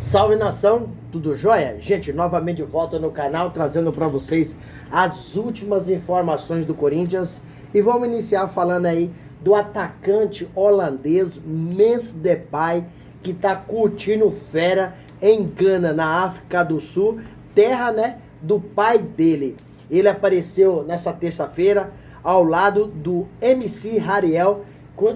Salve nação, tudo jóia? Gente, novamente de volta no canal, trazendo para vocês as últimas informações do Corinthians. E vamos iniciar falando aí do atacante holandês Memphis Depay, que tá curtindo fera em Gana, na África do Sul, terra, né, do pai dele. Ele apareceu nessa terça-feira ao lado do MC Hariel,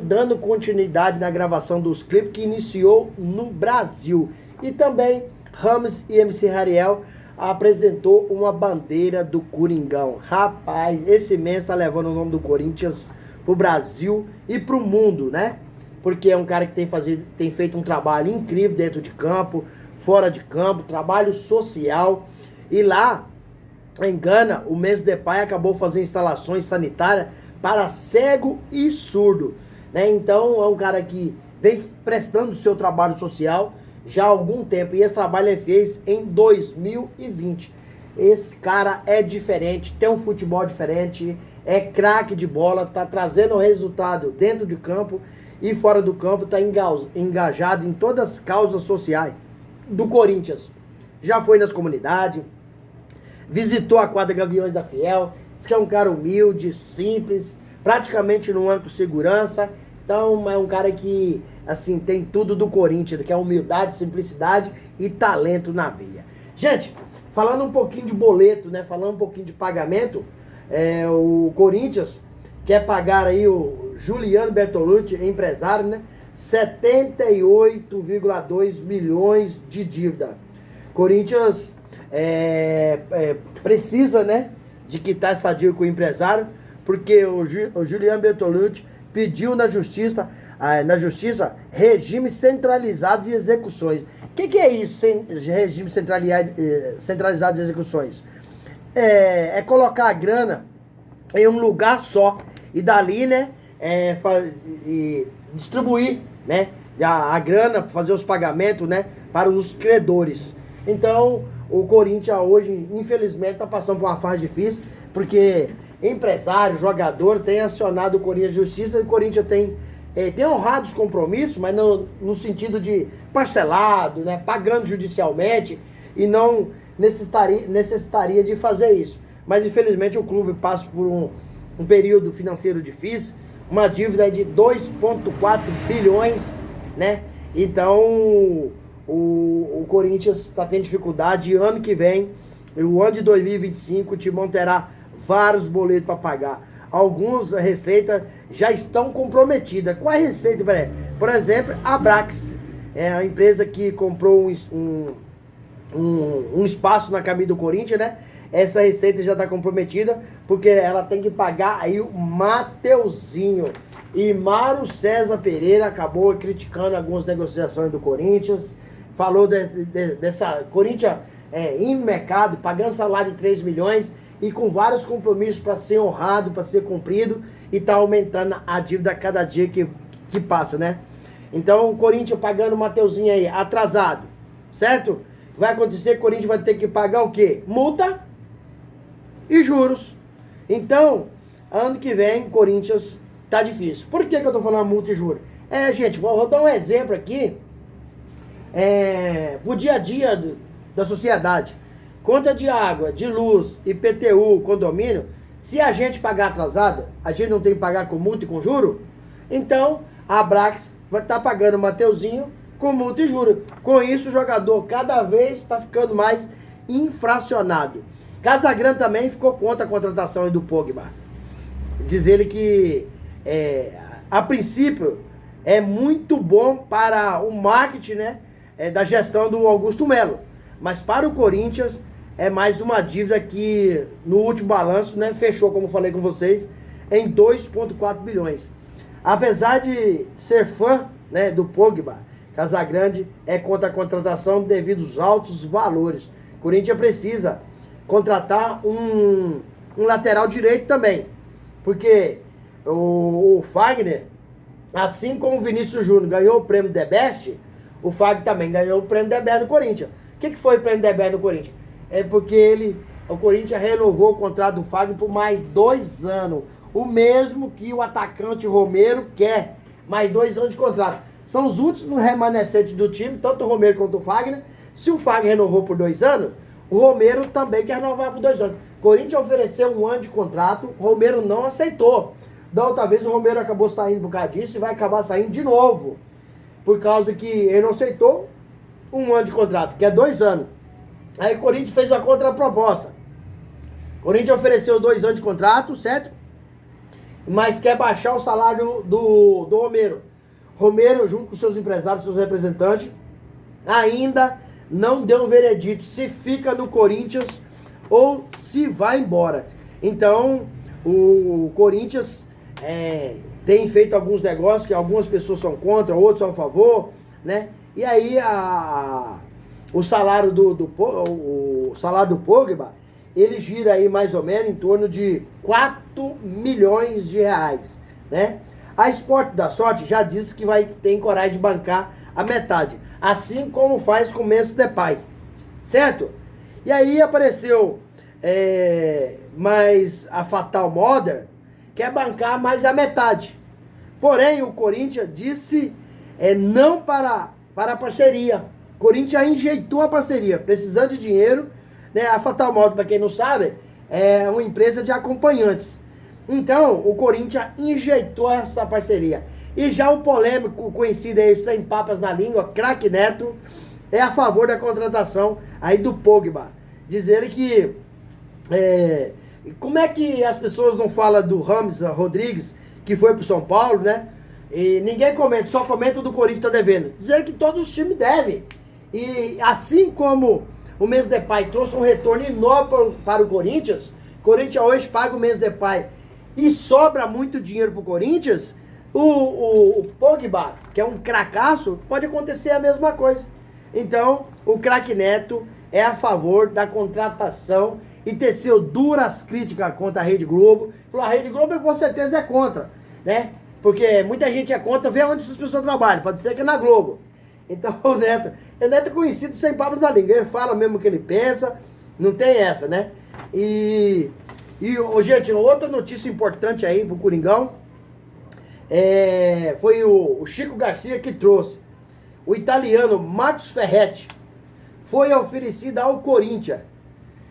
dando continuidade na gravação dos clipes que iniciou no Brasil. E também Rames e MC Hariel apresentou uma bandeira do Coringão. Rapaz, esse mês tá levando o nome do Corinthians pro Brasil e pro mundo, né? Porque é um cara que tem feito um trabalho incrível dentro de campo, fora de campo, trabalho social. E lá em Gana, o Memphis Depay acabou fazendo instalações sanitárias para cego e surdo, né? Então é um cara que vem prestando o seu trabalho social já há algum tempo, e esse trabalho ele fez em 2020. Esse cara é diferente, tem um futebol diferente, é craque de bola, tá trazendo resultado dentro de campo e fora do campo, tá engajado em todas as causas sociais do Corinthians. Já foi nas comunidades, visitou a quadra Gaviões da Fiel, diz que é um cara humilde, simples, praticamente não anda com segurança. Então é um cara que, assim, tem tudo do Corinthians, que é humildade, simplicidade e talento na veia. Gente, falando um pouquinho de boleto, né? Falando um pouquinho de pagamento, o Corinthians quer pagar aí o Juliano Bertolucci, empresário, né? 78,2 milhões de dívida. Corinthians precisa, né, de quitar essa dívida com o empresário, porque o Juliano Bertolucci pediu na justiça regime centralizado de execuções. O que é isso, regime centralizado de execuções? É colocar a grana em um lugar só e dali, né, distribuir, né, a grana para fazer os pagamentos, né, para os credores. Então, o Corinthians hoje, infelizmente, está passando por uma fase difícil, porque empresário, jogador, tem acionado o Corinthians Justiça, e o Corinthians tem honrado os compromissos, mas no sentido de parcelado, né, pagando judicialmente, e não necessitaria de fazer isso. Mas infelizmente o clube passa por um período financeiro difícil, uma dívida de 2,4 bilhões, né? Então o Corinthians está tendo dificuldade, e ano que vem, o ano de 2025, o Timão terá vários boletos para pagar. Alguns receitas já estão comprometidas. Qual é a receita? Por exemplo, a Brax, é a empresa que comprou um espaço na caminho do Corinthians, né? Essa receita já está comprometida, porque ela tem que pagar aí o Mateuzinho. E Mário César Pereira acabou criticando algumas negociações do Corinthians, falou dessa Corinthians em mercado, pagando salário de 3 milhões, e com vários compromissos para ser honrado, para ser cumprido, e tá aumentando a dívida a cada dia que passa, né? Então o Corinthians pagando o Mateuzinho aí atrasado, certo? Vai acontecer que o Corinthians vai ter que pagar o quê? Multa e juros. Então, ano que vem, Corinthians tá difícil. Por que eu tô falando multa e juros? Gente, vou dar um exemplo aqui, pro dia a dia da sociedade. Conta de água, de luz, IPTU, condomínio, se a gente pagar atrasado, a gente não tem que pagar com multa e com juro? Então, a Brax vai estar pagando o Mateuzinho com multa e juro. Com isso, o jogador cada vez está ficando mais infracionado. Casagrande também ficou contra a contratação do Pogba. Diz ele que, a princípio, é muito bom para o marketing, né, da gestão do Augusto Melo. Mas para o Corinthians é mais uma dívida que no último balanço, né, fechou, como falei com vocês, em 2,4 bilhões. Apesar de ser fã, né, do Pogba, Casagrande é contra a contratação devido aos altos valores. O Corinthians precisa contratar um lateral direito também, porque o Fagner, assim como o Vinícius Júnior ganhou o prêmio The Best, o Fagner também ganhou o prêmio The Best no Corinthians. O que foi o prêmio The Best no Corinthians? É porque o Corinthians renovou o contrato do Fagner por mais 2 anos. O mesmo que o atacante Romero quer. Mais 2 anos de contrato. São os últimos remanescentes do time, tanto o Romero quanto o Fagner. Se o Fagner renovou por 2 anos, o Romero também quer renovar por 2 anos. Corinthians ofereceu 1 ano de contrato, o Romero não aceitou. Da outra vez o Romero acabou saindo por causa disso e vai acabar saindo de novo. Por causa que ele não aceitou 1 ano de contrato, que é 2 anos. Aí o Corinthians fez a contraproposta. O Corinthians ofereceu 2 anos de contrato, certo? Mas quer baixar o salário do Romero. Romero, junto com seus empresários, seus representantes, ainda não deu um veredito se fica no Corinthians ou se vai embora. Então, o Corinthians tem feito alguns negócios que algumas pessoas são contra, outros são a favor, né? E aí o salário o salário do Pogba, ele gira aí mais ou menos em torno de 4 milhões de reais, né? A Sport da Sorte já disse que tem coragem de bancar a metade, assim como faz com o Memphis Depay, certo? E aí apareceu mais a Fatal Modern, quer bancar mais a metade. Porém, o Corinthians disse não para a parceria. O Corinthians enjeitou a parceria, precisando de dinheiro, né? A Fatal Modern, para quem não sabe, é uma empresa de acompanhantes. Então, o Corinthians enjeitou essa parceria. E já o polêmico, conhecido aí, sem papas na língua, Craque Neto, é a favor da contratação aí do Pogba. Diz ele que... como é que as pessoas não falam do Rames Rodrigues, que foi pro São Paulo, né? E ninguém comenta, só comenta o do Corinthians tá devendo. Diz ele que todos os times devem. E assim como o Memphis Depay trouxe um retorno enorme para o Corinthians hoje paga o Memphis Depay e sobra muito dinheiro pro Corinthians, o Pogba, que é um cracaço, pode acontecer a mesma coisa. Então, o Craque Neto é a favor da contratação e teceu duras críticas contra a Rede Globo. Falou, a Rede Globo com certeza é contra, né? Porque muita gente é contra, vê onde essas pessoas trabalham, pode ser que é na Globo. Então o Neto é conhecido sem papas na língua, ele fala mesmo o que ele pensa, não tem essa, né? Gente, outra notícia importante aí pro Coringão, foi o Chico Garcia que trouxe. O italiano Marcos Ferretti foi oferecido ao Corinthians.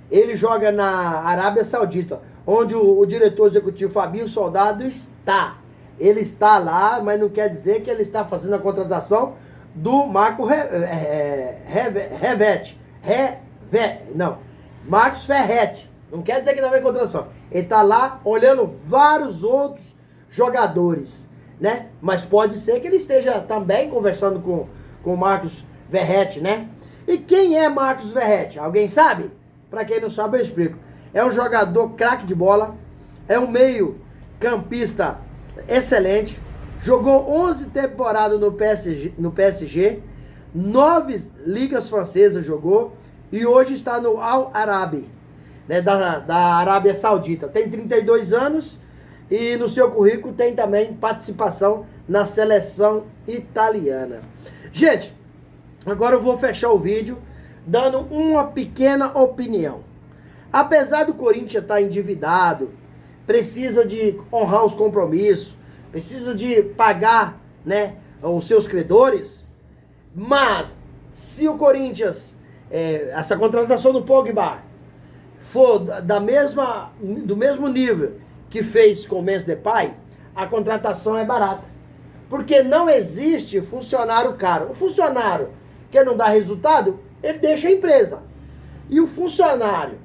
Ele joga na Arábia Saudita, onde o diretor executivo Fabinho Soldado está. Ele está lá, mas não quer dizer que ele está fazendo a contratação do Marcos Marcos Ferretti. Não quer dizer que não vai contratação. Ele está lá olhando vários outros jogadores, né? Mas pode ser que ele esteja também conversando com o Marcos Verratti, né? E quem é Marcos Verratti? Alguém sabe? Para quem não sabe, eu explico. É um jogador craque de bola, é um meio campista excelente, jogou 11 temporadas no PSG, 9 ligas francesas jogou e hoje está no Al Arabi, né, da Arábia Saudita. Tem 32 anos e no seu currículo tem também participação na seleção italiana. Gente, agora eu vou fechar o vídeo dando uma pequena opinião. Apesar do Corinthians estar endividado, precisa de honrar os compromissos, precisa de pagar, né, os seus credores, mas se o Corinthians, essa contratação do Pogba for do mesmo nível que fez com o Memphis Depay, a contratação é barata. Porque não existe funcionário caro. O funcionário que não dá resultado, ele deixa a empresa. E o funcionário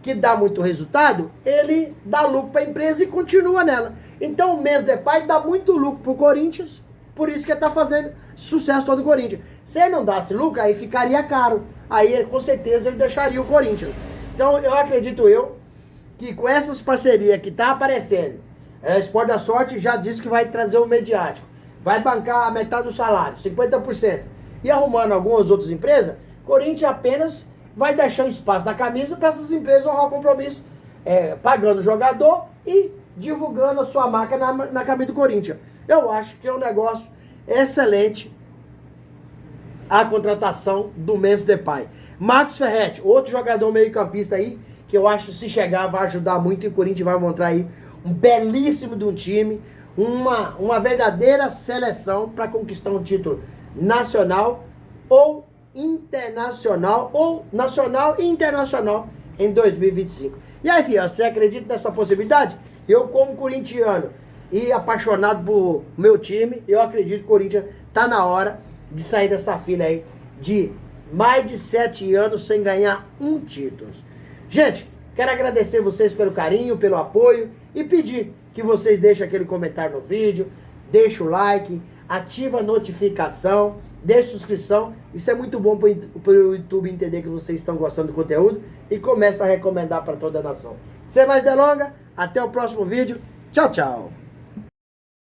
que dá muito resultado, ele dá lucro para a empresa e continua nela. Então o Memphis Depay dá muito lucro para o Corinthians, por isso que ele está fazendo sucesso todo o Corinthians. Se ele não desse lucro, aí ficaria caro. Aí com certeza ele deixaria o Corinthians. Então eu acredito que com essas parcerias que tá aparecendo, a Sport da Sorte já disse que vai trazer o mediático, vai bancar a metade do salário, 50%. E arrumando algumas outras empresas, Corinthians apenas vai deixar espaço na camisa para essas empresas honrar o compromisso, pagando o jogador e divulgando a sua marca na camisa do Corinthians. Eu acho que é um negócio excelente a contratação do Memphis Depay. Marcos Ferretti, outro jogador meio campista aí, que eu acho que se chegar vai ajudar muito e o Corinthians vai montar aí um belíssimo de um time, uma verdadeira seleção para conquistar um título nacional ou internacional, ou nacional e internacional em 2025. E aí, filho, você acredita nessa possibilidade? Eu, como corintiano e apaixonado por meu time, eu acredito que o Corinthians tá na hora de sair dessa fila aí de mais de 7 anos sem ganhar um título. Gente, quero agradecer vocês pelo carinho, pelo apoio e pedir que vocês deixem aquele comentário no vídeo, deixem o like, ativa a notificação, deixe a inscrição. Isso é muito bom para o YouTube entender que vocês estão gostando do conteúdo e começa a recomendar para toda a nação. Sem mais delongas, até o próximo vídeo. Tchau, tchau.